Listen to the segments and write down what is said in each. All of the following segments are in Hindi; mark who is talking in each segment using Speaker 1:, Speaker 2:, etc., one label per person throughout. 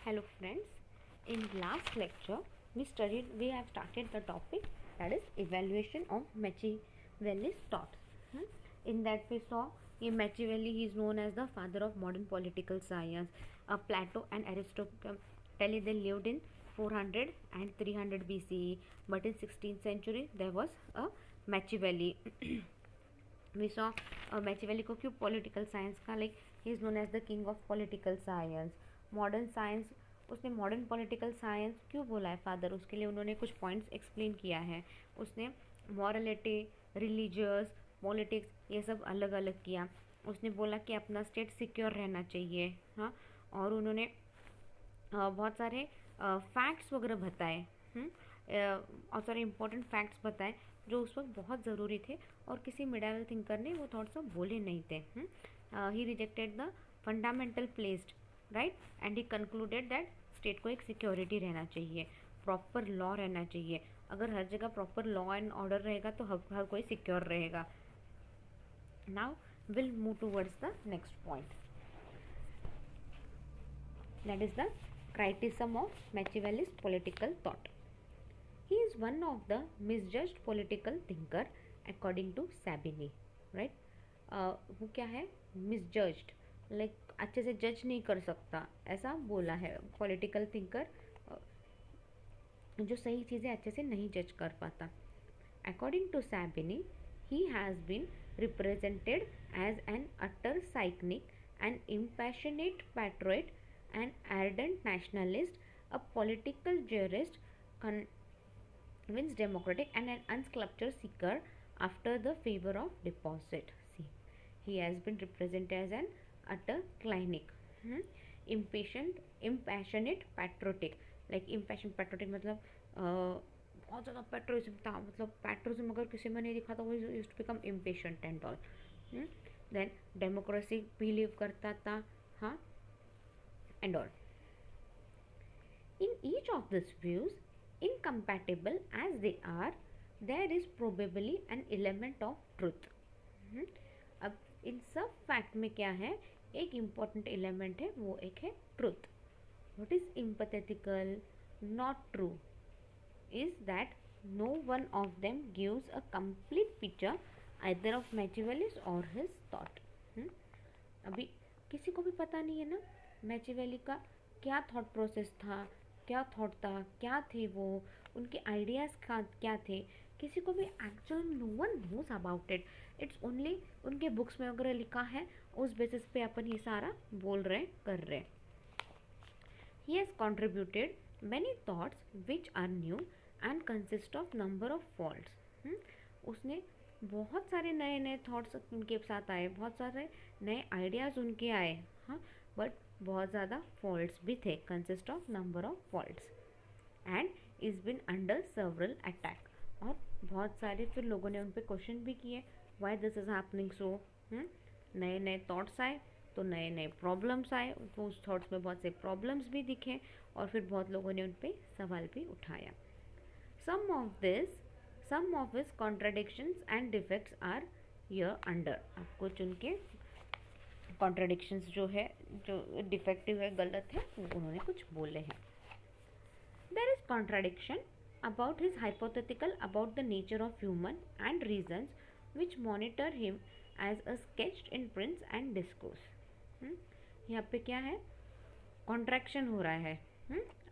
Speaker 1: Hello friends, in last lecture we have started the topic that is evaluation of Machiavelli's thoughts. In that we saw Machiavelli is known as the father of modern political science. Plato and Aristotle they lived in 400 and 300 BCE, but in 16th century there was a Machiavelli. We saw Machiavelli को क्यों political science का like he is known as the king of political science. Modern science उसने मॉडर्न पॉलिटिकल साइंस क्यों बोला है फादर, उसके लिए उन्होंने कुछ पॉइंट्स एक्सप्लेन किया है. उसने मॉरलिटी, रिलीजियस, पॉलिटिक्स ये सब अलग अलग किया. उसने बोला कि अपना स्टेट सिक्योर रहना चाहिए. हाँ, और उन्होंने बहुत सारे फैक्ट्स वगैरह बताए और सारे इम्पोर्टेंट फैक्ट्स बताए जो उस वक्त बहुत ज़रूरी थे और किसी मिडाइवल थिंकर ने वो थॉट्स बोले नहीं थे. He rejected the fundamental placed right and he concluded that state को एक सिक्योरिटी रहना चाहिए, प्रॉपर लॉ रहना चाहिए. अगर हर जगह प्रॉपर लॉ एंड ऑर्डर रहेगा तो हर कोई सिक्योर रहेगा. Now will move towards the next point, that is the criticism of Machiavelli's political thought. He is one of the misjudged political thinker according to Sabini, right? वो क्या है, misjudged, like अच्छे से जज नहीं कर सकता, ऐसा बोला है. पॉलिटिकल थिंकर जो सही चीज़ें अच्छे से नहीं जज कर पाता. According to Savigny, he has been represented as an utter cynic, an impassionate patriot, an ardent nationalist, a political jurist, convinced democratic, and an unsculptured seeker after the favor of deposit. See, he has been represented as an utter cynic, impassionate patriotic. Like impassionate patriotic मतलब बहुत ज़्यादा पैट्रोइज्म था, मतलब पैट्रोइज्म अगर किसी में नहीं दिखा तो वो used to become impatient and all. Then democracy believe करता था, हाँ, and all. In each of these views, incompatible as they are, there is probably an element of truth. अब इन सब फैक्ट में क्या है, एक इम्पॉर्टेंट एलिमेंट है, वो एक है truth. What is hypothetical, not true, is that no one of them gives a complete picture either of Machiavelli's or his thought. अभी किसी को भी पता नहीं है ना मैचिवेली का क्या थॉट प्रोसेस था, क्या थॉट था, क्या थे वो, उनके आइडियाज़ क्या थे, किसी को भी actual no one knows about it. It's only उनके बुक्स में वगैरह लिखा है, उस बेसिस पे अपन ये सारा बोल रहे कर रहे. He has contributed many thoughts which are new and consist of number of faults. उसने बहुत सारे नए नए थॉट्स उनके साथ आए, बहुत सारे नए आइडियाज़ उनके आए, हाँ, बट बहुत ज़्यादा फॉल्ट्स भी थे, consist of number of faults, and is been under several attack. और बहुत सारे फिर लोगों ने उन पर क्वेश्चन भी किए, why this is happening so. नए नए थॉट्स आए तो नए नए प्रॉब्लम्स आए, तो उस थॉट्स में बहुत से प्रॉब्लम्स भी दिखे और फिर बहुत लोगों ने उन पर सवाल भी उठाया. Some of his contradictions and defects are here under. अब कुछ उनके कॉन्ट्राडिक्शंस जो है, जो डिफेक्टिव है, गलत है, वो उन्होंने कुछ बोले हैं. There is contradiction about his hypothetical about the nature of human and reasons which monitor him as a sketched in prince and discourse. यहाँ पे क्या है, कॉन्ट्रैक्शन हो रहा है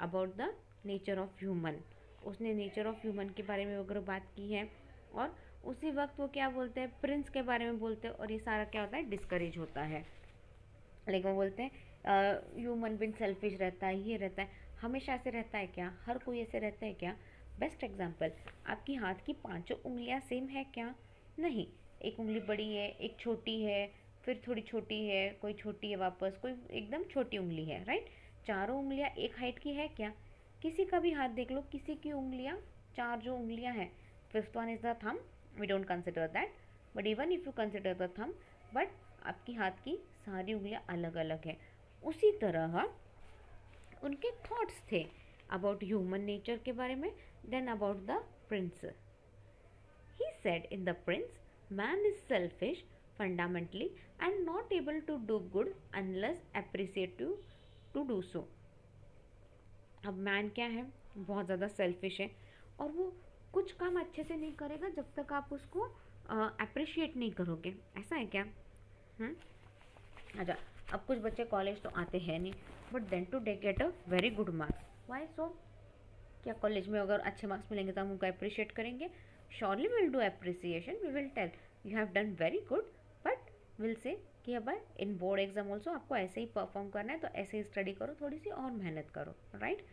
Speaker 1: about the nature of human. उसने नेचर ऑफ ह्यूमन के बारे में वगैरह बात की है और उसी वक्त वो क्या बोलते हैं, प्रिंस के बारे में बोलते हैं, और ये सारा क्या होता है, डिस्करेज होता है. लेकिन वो बोलते हैं ह्यूमन बीइंग सेल्फिश रहता है, ये रहता है. हमेशा ऐसे रहता है क्या, हर कोई ऐसे रहता है क्या? बेस्ट एग्जांपल, आपकी हाथ की 5 उंगलियां सेम है क्या? नहीं, एक उंगली बड़ी है, एक छोटी है, फिर थोड़ी छोटी है, कोई छोटी है वापस, कोई एकदम छोटी उंगली है, राइट. चारों उंगलियां एक हाइट की है क्या? किसी का भी हाथ देख लो, किसी की उंगलियां, 4 जो उंगलियां हैं, 5th one is the thumb, we don't consider that, but even if you consider the thumb, but आपकी हाथ की सारी उंगलियां अलग अलग हैं. उसी तरह उनके थॉट्स थे अबाउट ह्यूमन नेचर के बारे में, then about the prince. He said in the prince, man is selfish fundamentally and not able to do good unless appreciative to do so. अब मैन क्या है, बहुत ज़्यादा सेल्फिश है, और वो कुछ काम अच्छे से नहीं करेगा जब तक आप उसको अप्रिशिएट नहीं करोगे। ऐसा है क्या? हम्म। अच्छा, अब कुछ बच्चे कॉलेज तो आते हैं नहीं, but then too they get a very good marks. Why so? क्या कॉलेज में अगर अच्छे मार्क्स मिलेंगे तो हम उनको अप्रिशिएट करेंगे? Surely will do appreciation, we will tell you have done very good, but will say कि अब इन बोर्ड एग्जाम ऑल्सो आपको ऐसे ही परफॉर्म करना है, तो ऐसे ही स्टडी करो, थोड़ी सी और मेहनत करो, राइट?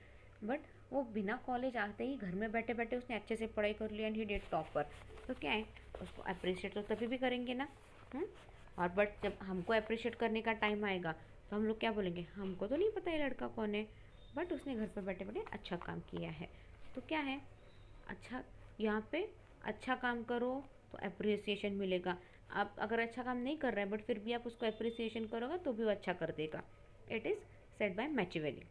Speaker 1: बट वो बिना कॉलेज आते ही घर में बैठे बैठे उसने अच्छे से पढ़ाई कर लिया एंड ही डिड टॉपर, तो क्या है, उसको अप्रिशिएट तो तभी भी करेंगे ना। हुँ? और बट जब हमको अप्रिशिएट करने का टाइम आएगा तो हम लोग क्या बोलेंगे, हमको तो नहीं पता ये लड़का कौन है, बट उसने घर पर बैठे बैठे अच्छा काम किया है। तो क्या है, अच्छा, यहाँ पे अच्छा काम करो तो अप्रिसिएशन मिलेगा। आप अगर अच्छा काम नहीं कर रहे हैं बट फिर भी आप उसको अप्रिसिएशन करोगे तो भी वो अच्छा कर देगा। It is said by Machiavelli.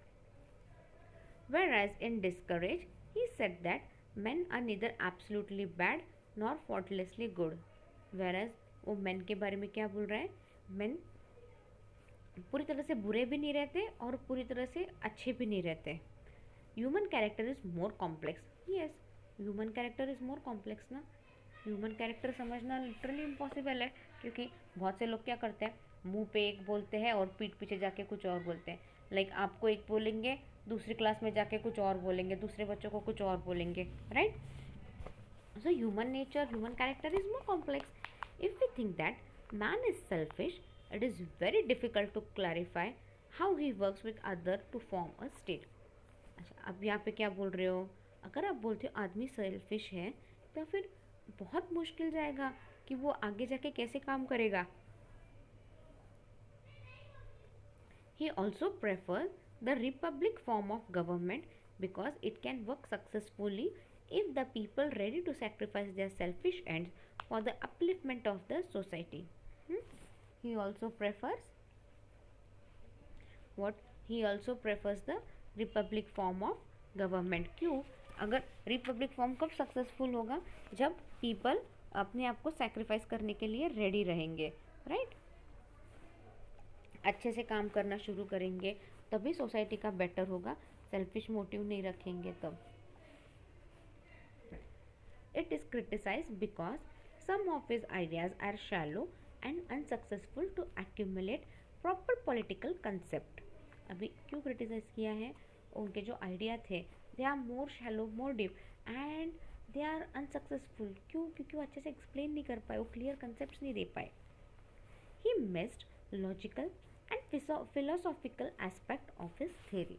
Speaker 1: Whereas in Discourage, he said that men are neither absolutely bad nor faultlessly good. Whereas वो men के बारे में क्या बोल रहा है, men पूरी तरह से बुरे भी नहीं रहते और पूरी तरह से अच्छे भी नहीं रहते। Human character is more complex. Yes, human character is more complex ना। ह्यूमन कैरेक्टर समझना लिटरली इम्पॉसिबल है, क्योंकि बहुत से लोग क्या करते हैं, मुंह पे एक बोलते हैं और पीठ पीछे जाके कुछ और बोलते हैं। लाइक आपको एक बोलेंगे, दूसरी क्लास में जाके कुछ और बोलेंगे, दूसरे बच्चों को कुछ और बोलेंगे, right? So human nature, human character is more complex. If we think that man is selfish, it is very difficult to clarify how he works with other to form a state. अच्छा, अब यहाँ पे क्या बोल रहे हो, अगर आप बोलते हो आदमी सेल्फिश है तो फिर बहुत मुश्किल जाएगा कि वो आगे जाके कैसे काम करेगा। He also prefers the republic form of government because it can work successfully if the people ready to sacrifice their selfish ends for the upliftment of the society. Hmm? He also prefers what? He also prefers the republic form of government. क्यों? अगर रिपब्लिक फॉर्म कब सक्सेसफुल होगा, जब पीपल अपने आप को सैक्रिफाइस करने के लिए रेडी रहेंगे, राइट? अच्छे से काम करना शुरू करेंगे तभी सोसाइटी का बेटर होगा, सेल्फिश मोटिव नहीं रखेंगे तब। It is criticized because some of his ideas are shallow and unsuccessful to accumulate proper political concept. अभी क्यों क्रिटिसाइज किया है, उनके जो आइडिया थे they are more shallow, more deep, and they are unsuccessful. क्यों? क्योंकि वो अच्छे से एक्सप्लेन नहीं कर पाए, वो क्लियर कंसेप्ट नहीं दे पाए। He missed logical and philosophical aspect of his theory.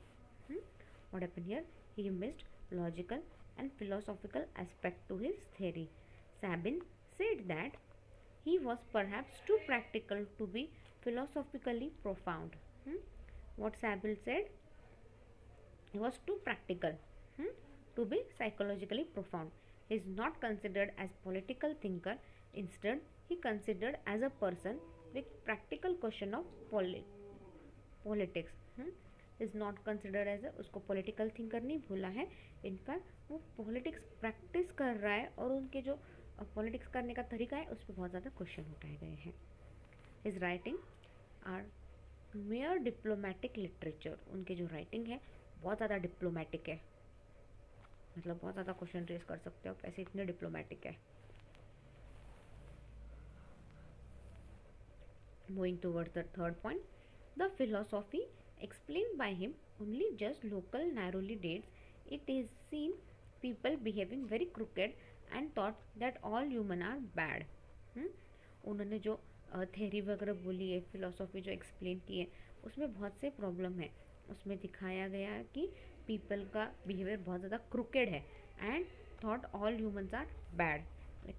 Speaker 1: What happened here? He missed logical and philosophical aspect to his theory. Sabin said that he was perhaps too practical to be philosophically profound. What Sabin said? He was too practical to be psychologically profound. He is not considered as political thinker. Instead, he considered as a person with practical question of politics is not considered as उसको पॉलिटिकल थिंकर नहीं भूला है, इनफैक्ट वो पॉलिटिक्स प्रैक्टिस कर रहा है और उनके जो पॉलिटिक्स करने का तरीका है उस पर बहुत ज़्यादा क्वेश्चन उठाए गए हैं। His writing are mere diplomatic literature. उनके जो राइटिंग है बहुत ज़्यादा डिप्लोमेटिक है, मतलब बहुत ज़्यादा क्वेश्चन रेज कर सकते हो, ऐसे इतने डिप्लोमेटिक है। Moving towards the third point, the philosophy explained by him only just local narrowly dates. It is seen people behaving very crooked and thought that all human are bad. उन्होंने जो थेरी वगैरह बोली है, फिलोसॉफी जो एक्सप्लेन की है, उसमें बहुत से प्रॉब्लम है। उसमें दिखाया गया कि पीपल का बिहेवियर बहुत ज़्यादा क्रुकेड है and thought all humans are bad.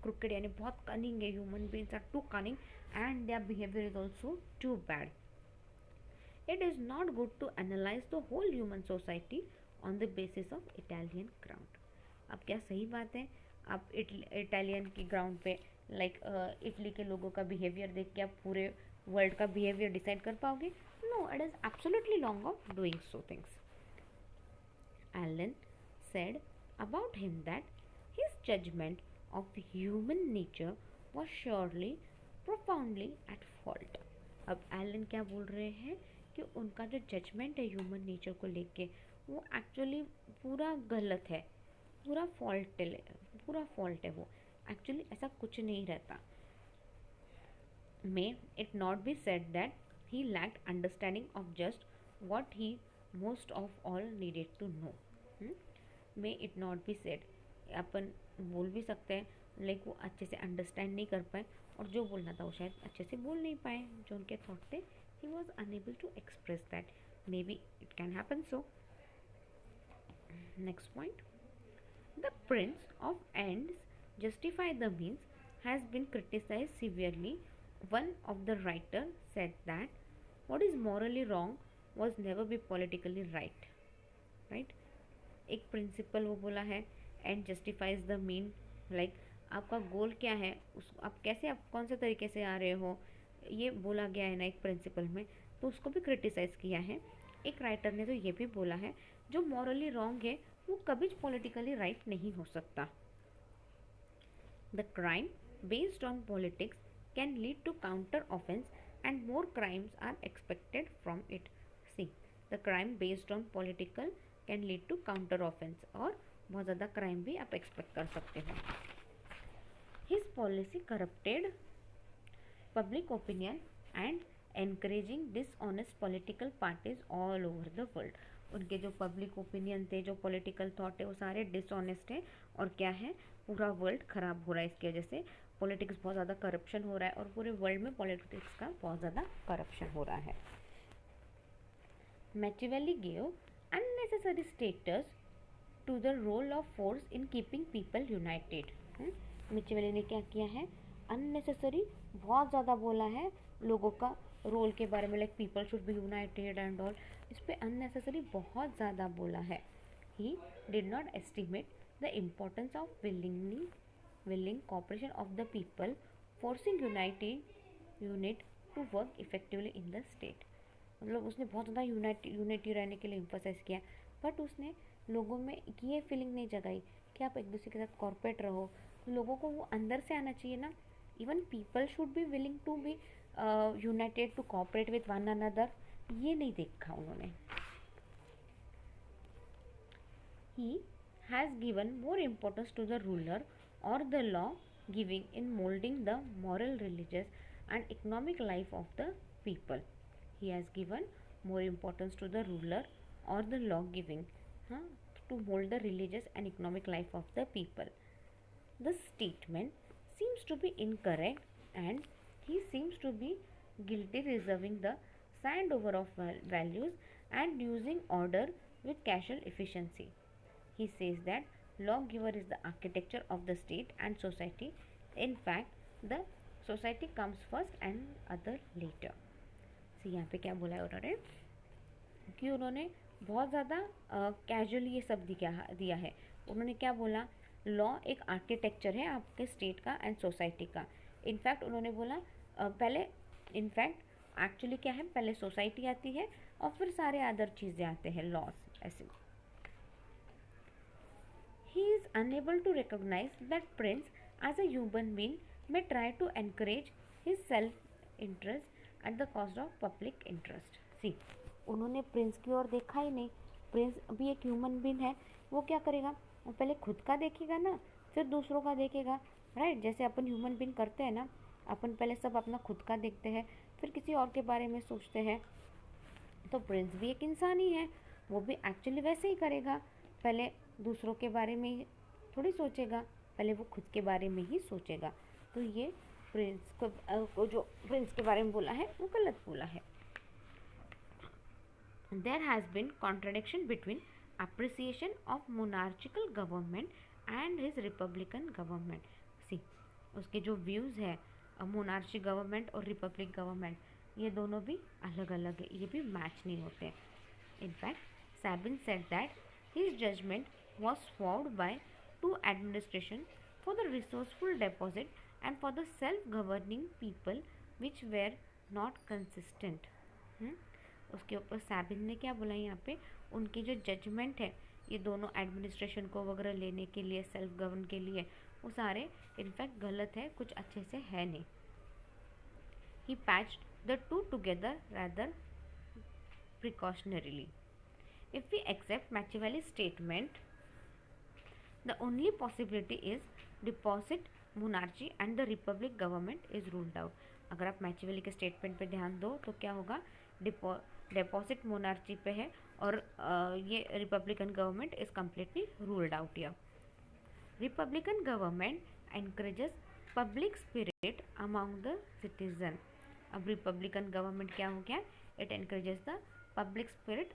Speaker 1: Crooked यानी बहुत कनिंग है, human beings are too cunning and their behavior is also too bad. It is not good to analyze the whole human society on the basis of Italian ground. अब क्या सही बात है, आप इटालियन की ग्राउंड पे लाइक इटली के लोगों का बिहेवियर देख के आप पूरे वर्ल्ड का बिहेवियर डिसाइड कर पाओगे? No, it is absolutely long of doing so things. Allen said about him that his judgment of human nature was surely profoundly at fault. अब एलन क्या बोल रहे हैं कि उनका जो जजमेंट है ह्यूमन नेचर को लेके वो एक्चुअली पूरा गलत है, पूरा फॉल्ट है वो। एक्चुअली ऐसा कुछ नहीं रहता। May it not be said that he lacked understanding of just what he most of all needed to know. May it not be said, अपन बोल भी सकते हैं लाइक वो अच्छे से अंडरस्टैंड नहीं कर पाए और जो बोलना था वो शायद अच्छे से बोल नहीं पाए, जो उनके थॉट थे he was unable to express that. Maybe it can happen so. Next point, the prince of ends justify the means has been criticized severely. One of the writers said that what is morally wrong was never be politically right. Right? एक प्रिंसिपल वो बोला है and justifies the mean, like आपका गोल क्या है, उस आप कैसे, आप कौन से तरीके से आ रहे हो, ये बोला गया है ना एक प्रिंसिपल में, तो उसको भी क्रिटिसाइज किया है। एक राइटर ने तो ये भी बोला है जो मॉरली रॉन्ग है वो कभी पॉलिटिकली राइट नहीं हो सकता। The crime based on politics can lead to counter offense and more crimes are expected from it. See, the crime based on political can lead to counter offense और बहुत ज़्यादा crime भी आप expect कर सकते हो। His policy corrupted public opinion and encouraging dishonest political parties all over the world. उनके जो पब्लिक ओपिनियन थे, जो पॉलिटिकल थॉट है, वो सारे डिसऑनेस्ट है और क्या है, पूरा वर्ल्ड खराब हो रहा है इसकी वजह से। पॉलिटिक्स बहुत ज़्यादा करप्शन हो रहा है और पूरे वर्ल्ड में पॉलिटिक्स का बहुत ज़्यादा करप्शन हो रहा है। Machiavelli gave unnecessary status to the role of force in keeping people united. Machiavelli ने क्या किया है, अननेसेसरी बहुत ज़्यादा बोला है लोगों का रोल के बारे में, like people should be united and all, इस पर अननेसेसरी बहुत ज़्यादा बोला है। He did not estimate the importance of willing cooperation of the people, forcing unit to work effectively in the state. मतलब उसने बहुत ज़्यादा यूनिटी रहने के लिए एम्फोसाइज किया, बट उसने लोगों में ये फीलिंग नहीं जगाई कि आप एक दूसरे के साथ कॉर्पोरेट रहो। तो लोगों को वो अंदर से आना चाहिए ना, even people should be willing to be united to corporate with one another, ये नहीं देखा उन्होंने। He has given more importance to the ruler or the law giving in molding the moral, religious and economic life of the people. He has given more importance to the ruler or the law giving to mold the religious and economic life of the people. This statement seems to be incorrect and he seems to be guilty reserving the sandover of values and using order with casual efficiency. He says that lawgiver is the architecture of the state and society. In fact, the society comes first and other later. See, यहाँ पे क्या बोला है उन्होंने कि उन्होंने बहुत ज़्यादा कैजुअली ये सब दिया है। उन्होंने क्या बोला, लॉ एक आर्किटेक्चर है आपके स्टेट का एंड सोसाइटी का। इनफैक्ट उन्होंने बोला पहले, इनफैक्ट एक्चुअली क्या है, पहले सोसाइटी आती है और फिर सारे अदर चीज़ें आते हैं, लॉज ऐसे। He is unable to recognize that Prince as a human being may try to encourage his self-interest at the cost of public interest. See, उन्होंने प्रिंस की ओर देखा ही नहीं। प्रिंस भी एक ह्यूमन बीइंग है, वो क्या करेगा, वो पहले खुद का देखेगा ना, फिर दूसरों का देखेगा, राइट? जैसे अपन ह्यूमन बीइंग करते हैं ना, अपन पहले सब अपना खुद का देखते हैं, फिर किसी और के बारे में सोचते हैं। तो प्रिंस भी एक इंसान ही है, वो भी एक्चुअली वैसे ही करेगा, पहले दूसरों के बारे में थोड़ी सोचेगा, पहले वो खुद के बारे में ही सोचेगा। तो ये प्रिंस को जो प्रिंस के बारे में बोला है वो गलत बोला है। There has been contradiction between appreciation of monarchical government and his republican government. See, उसके जो व्यूज़ है मोनार्ची गवर्नमेंट और रिपब्लिक गवर्नमेंट, ये दोनों भी अलग अलग है, ये भी मैच नहीं होते। In fact Sabin said that his judgment was formed by two administration for the resourceful deposit and for the self-governing people which were not consistent. उसके ऊपर सैबिन ने क्या बोला यहाँ पे, उनकी जो जजमेंट है ये दोनों एडमिनिस्ट्रेशन को वगैरह लेने के लिए, सेल्फ गवर्न के लिए, वो सारे इनफैक्ट गलत है, कुछ अच्छे से है नहीं। He patched the two together rather precautionarily. If we accept Machiavelli's statement, the only possibility is deposit monarchy and the republic government is ruled out. अगर आप मैचिवेली के स्टेटमेंट पे ध्यान दो तो क्या होगा, डिपॉजिट मोनार्ची पे है और ये republican government is completely ruled out. या republican government encourages public spirit among the citizen. अब रिपब्लिकन गवर्नमेंट क्या हो गया, it encourages the public spirit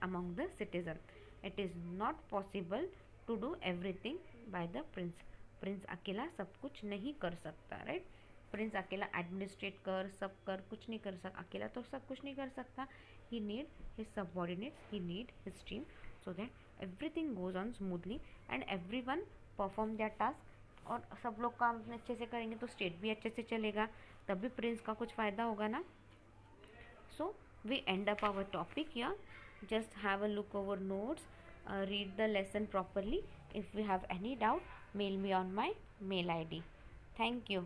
Speaker 1: among the citizen. It is not possible to do everything by the prince. Prince अकेला सब कुछ नहीं कर सकता, राइट। प्रिंस अकेला एडमिनिस्ट्रेट कर कुछ नहीं कर सकता, अकेला तो सब कुछ नहीं कर सकता। He need his subordinates, he need his team, so that everything goes on smoothly and everyone perform their task. और सब लोग काम अच्छे से करेंगे तो स्टेट भी अच्छे से चलेगा, तभी प्रिंस का कुछ फ़ायदा होगा ना। सो we end up our topic here. Just have a look over notes, read the lesson properly. If you have any doubt, mail me on my mail ID. Thank you.